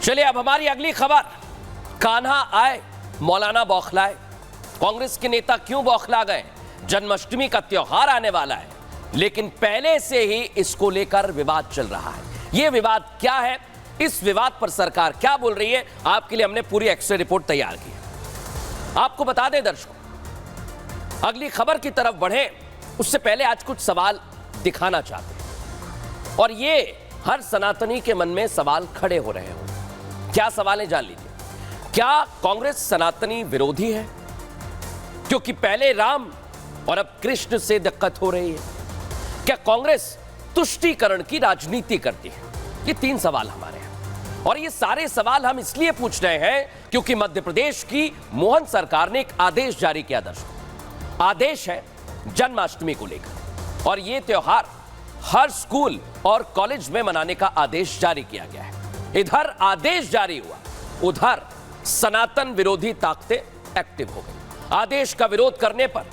चलिए अब हमारी अगली खबर। कान्हा आए, मौलाना बौखलाए। कांग्रेस के नेता क्यों बौखला गए? जन्माष्टमी का त्योहार आने वाला है, लेकिन पहले से ही इसको लेकर विवाद चल रहा है। यह विवाद क्या है, इस विवाद पर सरकार क्या बोल रही है, आपके लिए हमने पूरी एक्सरे रिपोर्ट तैयार की है। आपको बता दें दर्शकों, अगली खबर की तरफ बढ़े उससे पहले आज कुछ सवाल दिखाना चाहते हैं, और ये हर सनातनी के मन में सवाल खड़े हो रहे हो। क्या सवाल है, जान लीजिए। क्या कांग्रेस सनातनी विरोधी है, क्योंकि पहले राम और अब कृष्ण से दिक्कत हो रही है? क्या कांग्रेस तुष्टीकरण की राजनीति करती है? ये तीन सवाल हमारे हैं, और ये सारे सवाल हम इसलिए पूछ रहे हैं क्योंकि मध्य प्रदेश की मोहन सरकार ने एक आदेश जारी किया। दर्शकों, आदेश है जन्माष्टमी को लेकर, और यह त्योहार हर स्कूल और कॉलेज में मनाने का आदेश जारी किया गया है। इधर आदेश जारी हुआ, उधर सनातन विरोधी ताकतें एक्टिव हो गई। आदेश का विरोध करने पर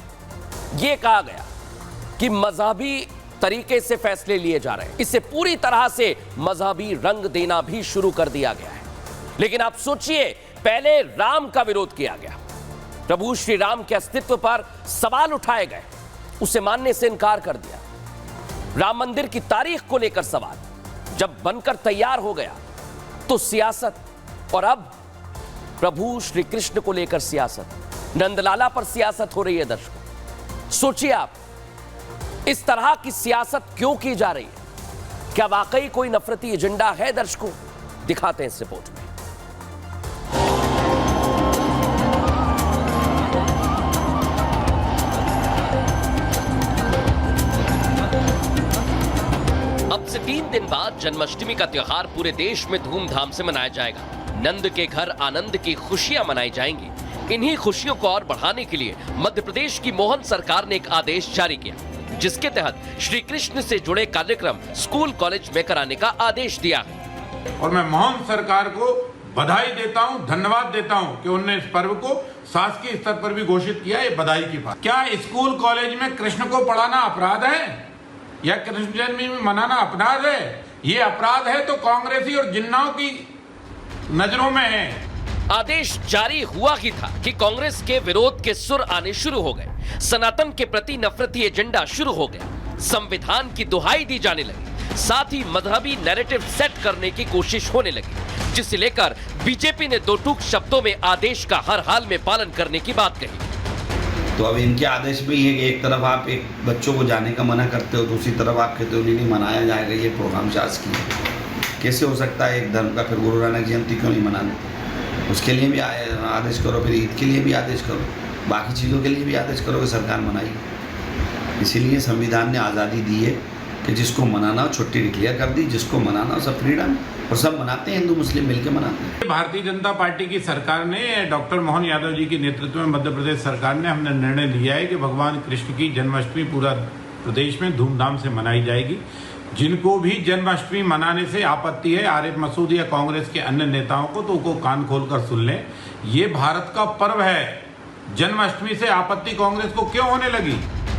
यह कहा गया कि मजहबी तरीके से फैसले लिए जा रहे हैं, इसे पूरी तरह से मजहबी रंग देना भी शुरू कर दिया गया है। लेकिन आप सोचिए, पहले राम का विरोध किया गया, प्रभु श्री राम के अस्तित्व पर सवाल उठाए गए, उसे मानने से इनकार कर दिया। राम मंदिर की तारीख को लेकर सवाल जब बनकर तैयार हो गया तो सियासत, और अब प्रभु श्री कृष्ण को लेकर सियासत, नंदलाला पर सियासत हो रही है। दर्शकों, सोचिए आप, इस तरह की सियासत क्यों की जा रही है? क्या वाकई कोई नफरती एजेंडा है? दर्शकों, दिखाते हैं इस रिपोर्ट में। अब से 3 दिन बाद जन्माष्टमी का त्योहार पूरे देश में धूमधाम से मनाया जाएगा। नंद के घर आनंद की खुशियां मनाई जाएंगी। इन्हीं खुशियों को और बढ़ाने के लिए मध्य प्रदेश की मोहन सरकार ने एक आदेश जारी किया, जिसके तहत श्री कृष्ण से जुड़े कार्यक्रम स्कूल कॉलेज में कराने का आदेश दिया है। और मैं मोहन सरकार को बधाई देता हूं, धन्यवाद देता हूं कि उन्होंने इस पर्व को शासकीय स्तर पर भी घोषित किया। ये बधाई की बात। क्या स्कूल कॉलेज में कृष्ण को पढ़ाना अपराध है, या कृष्ण जन्मदिन मनाना अपराध है? ये अपराध है तो कांग्रेसी और जिन्नाओं की नजरों में है। आदेश जारी हुआ ही था कि कांग्रेस के विरोध के सुर आने शुरू हो गए। सनातन के प्रति नफरती एजेंडा शुरू हो गया। संविधान की दुहाई दी जाने लगी, साथ ही मजहबी नैरेटिव सेट करने की कोशिश होने लगी, जिसे लेकर बीजेपी ने दो टूक शब्दों में आदेश का हर हाल में पालन करने की बात कही। तो अब इनके आदेश में ही है कि एक तरफ आप एक बच्चों को जाने का मना करते हो, दूसरी तरफ आप कहते हो नहीं मनाया जाएगा ये प्रोग्राम शासकीय। कैसे हो सकता है एक धर्म का? फिर गुरु नानक जयंती क्यों नहीं मनाना? उसके लिए भी आदेश करो, फिर ईद के लिए भी आदेश करो, बाकी चीज़ों के लिए भी आदेश करो कि सरकार मनाई। इसीलिए संविधान ने आज़ादी दी है कि जिसको मनाना हो छुट्टी डिक्लेयर कर दी, जिसको मनाना हो सब फ्रीडम, और सब मनाते हैं, हिंदू मुस्लिम मिलकर मनाते हैं। भारतीय जनता पार्टी की सरकार ने, डॉक्टर मोहन यादव जी के नेतृत्व में मध्य प्रदेश सरकार ने हमने निर्णय लिया है कि भगवान कृष्ण की जन्माष्टमी पूरा प्रदेश में धूमधाम से मनाई जाएगी। जिनको भी जन्माष्टमी मनाने से आपत्ति है, आरिफ मसूद या कांग्रेस के अन्य नेताओं को, तो उनको कान खोलकर सुन लें। ये भारत का पर्व है। जन्माष्टमी से आपत्ति कांग्रेस को क्यों होने लगी?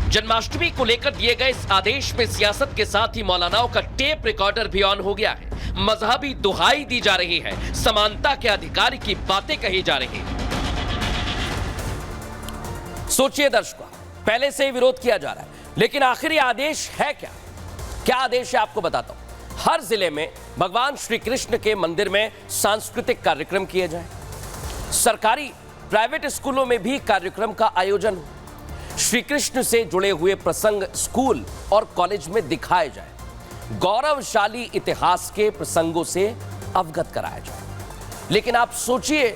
जन्माष्टमी को लेकर दिए गए इस आदेश में सियासत के साथ ही मौलानाओं का टेप रिकॉर्डर भी ऑन हो गया है। मजहबी दुहाई दी जा रही है, समानता के अधिकार की बातें कही जा रही है। सोचिए दर्शकों, पहले से ही विरोध किया जा रहा है, लेकिन आखिर ये आदेश है क्या? क्या आदेश है आपको बताता हूं। हर जिले में भगवान श्री कृष्ण के मंदिर में सांस्कृतिक कार्यक्रम किए जाएं। सरकारी प्राइवेट स्कूलों में भी कार्यक्रम का आयोजन हो। श्री कृष्ण से जुड़े हुए प्रसंग स्कूल और कॉलेज में दिखाए जाए। गौरवशाली इतिहास के प्रसंगों से अवगत कराया जाए। लेकिन आप सोचिए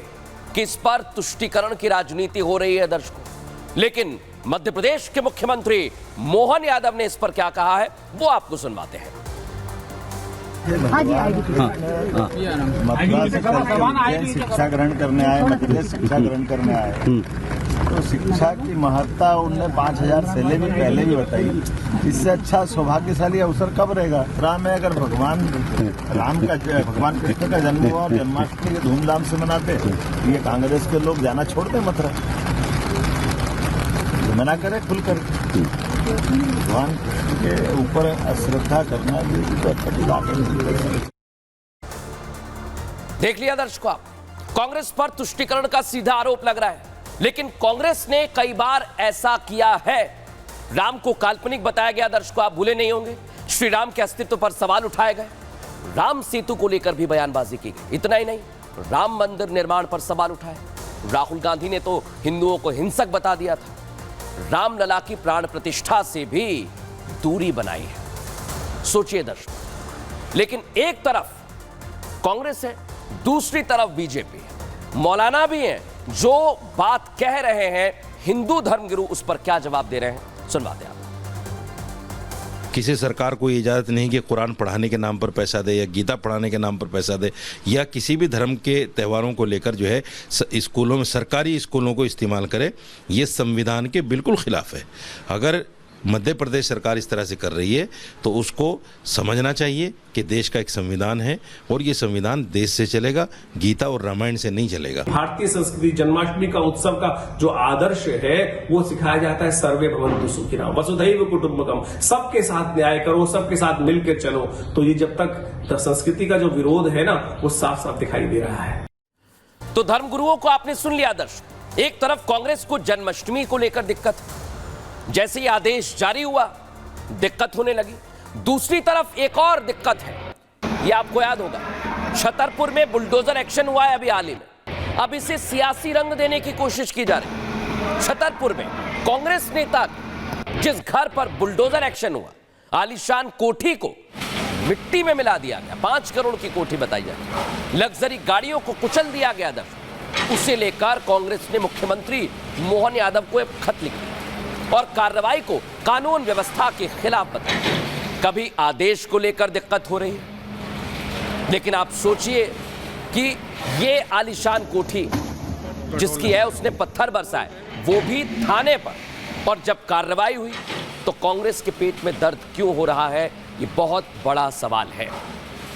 कि इस पर तुष्टीकरण की राजनीति हो रही है दर्शकों। लेकिन मध्य प्रदेश के मुख्यमंत्री मोहन यादव ने इस पर क्या कहा है, वो आपको सुनवाते हैं। शिक्षा ग्रहण करने आए, मध्य शिक्षा ग्रहण करने आए, तो शिक्षा की महत्ता उनने 5000 पहले भी बताई। इससे अच्छा सौभाग्यशाली अवसर कब रहेगा? राम है, अगर भगवान कृष्ण का जन्म हुआ और जन्माष्टमी के धूमधाम से मनाते, ये कांग्रेस के लोग जाना छोड़ते मथुरा, मना करे खुलकर। भगवान के ऊपर अश्रद्धा करना भी तो अच्छी बात है। देख लिया दर्शकों आप, कांग्रेस पर तुष्टीकरण का सीधा आरोप लग रहा है, लेकिन कांग्रेस ने कई बार ऐसा किया है। राम को काल्पनिक बताया गया, दर्शकों आप भूले नहीं होंगे। श्री राम के अस्तित्व पर सवाल उठाए गए, राम सेतु को लेकर भी बयानबाजी की गई। इतना ही नहीं, राम मंदिर निर्माण पर सवाल उठाए। राहुल गांधी ने तो हिंदुओं को हिंसक बता दिया था। रामलला की प्राण प्रतिष्ठा से भी दूरी बनाई है। सोचिए दर्शकों, लेकिन एक तरफ कांग्रेस है, दूसरी तरफ बीजेपी है, मौलाना भी हैं जो बात कह रहे हैं। हिंदू धर्मगुरु उस पर क्या जवाब दे रहे हैं, सुनवाते हैं आप। किसी सरकार को ये इजाज़त नहीं कि कुरान पढ़ाने के नाम पर पैसा दे या गीता पढ़ाने के नाम पर पैसा दे या किसी भी धर्म के त्योहारों को लेकर जो है स्कूलों में, सरकारी स्कूलों को इस्तेमाल करे। ये संविधान के बिल्कुल खिलाफ है। अगर मध्य प्रदेश सरकार इस तरह से कर रही है तो उसको समझना चाहिए कि देश का एक संविधान है और ये संविधान देश से चलेगा, गीता और रामायण से नहीं चलेगा। भारतीय संस्कृति जन्माष्टमी का उत्सव का जो आदर्श है वो सिखाया जाता है, सर्वे भवन्तु सुखिनः, वसुधैव कुटुम्बकम, सबके साथ न्याय करो, सबके साथ मिलकर चलो। तो ये जब तक संस्कृति का जो विरोध है ना, वो साफ साफ दिखाई दे रहा है। तो धर्मगुरुओं को आपने सुन लिया दर्शक। एक तरफ कांग्रेस को जन्माष्टमी को लेकर दिक्कत, जैसे ही आदेश जारी हुआ दिक्कत होने लगी। दूसरी तरफ एक और दिक्कत है, ये आपको याद होगा, छतरपुर में बुलडोजर एक्शन हुआ है अभी हाल ही में। अब इसे सियासी रंग देने की कोशिश की जा रही है। छतरपुर में कांग्रेस नेता जिस घर पर बुलडोजर एक्शन हुआ, आलीशान कोठी को मिट्टी में मिला दिया गया, 5 करोड़ की कोठी बताई जाती है, लग्जरी गाड़ियों को कुचल दिया गया दर्शक। उसे लेकर कांग्रेस ने मुख्यमंत्री मोहन यादव को एक खत लिख दिया और कार्रवाई को कानून व्यवस्था के खिलाफ बताया। कभी आदेश को लेकर दिक्कत हो रही है, लेकिन आप सोचिए कि ये आलीशान कोठी जिसकी है उसने पत्थर बरसाए, वो भी थाने पर, और जब कार्रवाई हुई तो कांग्रेस के पेट में दर्द क्यों हो रहा है, ये बहुत बड़ा सवाल है।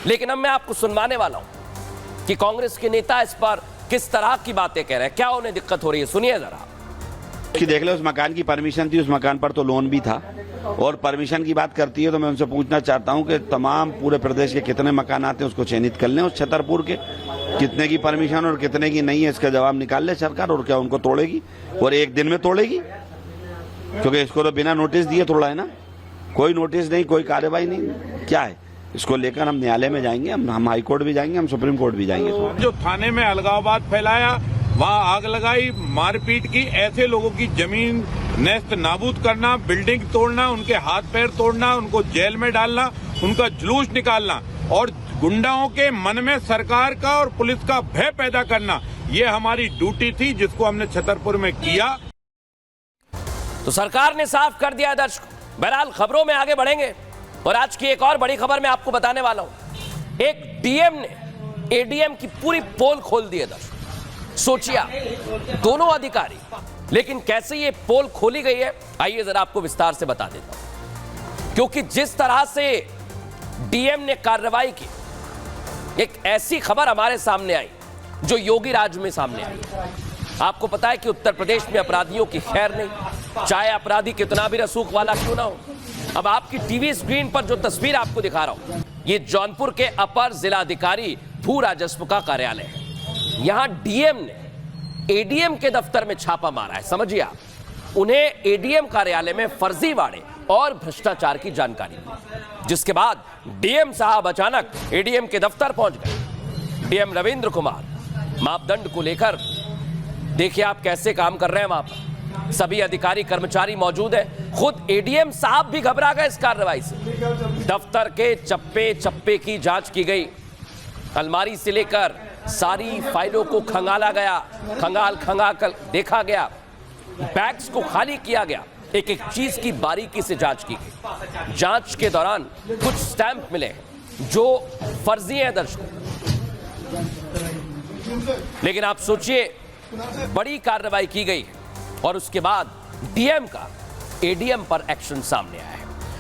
लेकिन अब मैं आपको सुनवाने वाला हूं कि कांग्रेस के नेता इस पर किस तरह की बातें कह रहे हैं, क्या उन्हें दिक्कत हो रही है, सुनिए जरा। कि देख ले, उस मकान की परमिशन थी, उस मकान पर तो लोन भी था। और परमिशन की बात करती है तो मैं उनसे पूछना चाहता हूं कि तमाम पूरे प्रदेश के कितने मकान आते हैं उसको चयनित कर लें, उस छतरपुर के कितने की परमिशन और कितने की नहीं है, इसका जवाब निकाल ले सरकार। और क्या उनको तोड़ेगी और एक दिन में तोड़ेगी? क्योंकि इसको तो बिना नोटिस दिए तोड़ा है ना, कोई नोटिस नहीं, कोई कार्रवाई नहीं। क्या है, इसको लेकर हम न्यायालय में जाएंगे, हम हाई कोर्ट भी जाएंगे, हम सुप्रीम कोर्ट भी जाएंगे। जो थाने में अलगाववाद फैलाया, वहाँ आग लगाई, मारपीट की, ऐसे लोगों की जमीन नेस्त नाबूद करना, बिल्डिंग तोड़ना, उनके हाथ पैर तोड़ना, उनको जेल में डालना, उनका जुलूस निकालना और गुंडाओं के मन में सरकार का और पुलिस का भय पैदा करना, ये हमारी ड्यूटी थी जिसको हमने छतरपुर में किया। तो सरकार ने साफ कर दिया दर्शक। बहरहाल खबरों में आगे बढ़ेंगे और आज की एक और बड़ी खबर मैं आपको बताने वाला हूं। एक डीएम ने एडीएम की पूरी पोल खोल दी है दर्शक। सोचिए आप, दोनों अधिकारी, लेकिन कैसे ये पोल खोली गई है, आइए जरा आपको विस्तार से बता देता हूं। क्योंकि जिस तरह से डीएम ने कार्रवाई की, एक ऐसी खबर हमारे सामने आई जो योगी राज में सामने आई। आपको पता है कि उत्तर प्रदेश में अपराधियों की खैर नहीं, चाहे अपराधी कितना भी रसूख वाला क्यों ना हो। अब आपकी टीवी स्क्रीन पर जो तस्वीर आपको दिखा रहा हूं, ये जौनपुर के अपर जिलाधिकारी भू राजस्व का कार्यालय है। यहां डीएम ने एडीएम के दफ्तर में छापा मारा है। समझिए आप, उन्हें एडीएम कार्यालय में फर्जीवाड़े और भ्रष्टाचार की जानकारी मिली, जिसके बाद डीएम साहब अचानक एडीएम के दफ्तर पहुंच गए। डीएम रविंद्र कुमार मापदंड को लेकर देखिए आप कैसे काम कर रहे हैं वहां पर। सभी अधिकारी कर्मचारी मौजूद हैं। खुद एडीएम साहब भी घबरा गए इस कार्रवाई से। दफ्तर के चप्पे चप्पे की जांच की गई, अलमारी से लेकर सारी फाइलों को खंगाला गया, खंगाल कर देखा गया, बैग्स को खाली किया गया, एक एक चीज की बारीकी से जांच की गई। जांच के दौरान कुछ स्टैंप मिले जो फर्जी हैं दर्शकों। लेकिन आप सोचिए, बड़ी कार्रवाई की गई और उसके बाद डीएम का एडीएम पर एक्शन सामने आया है।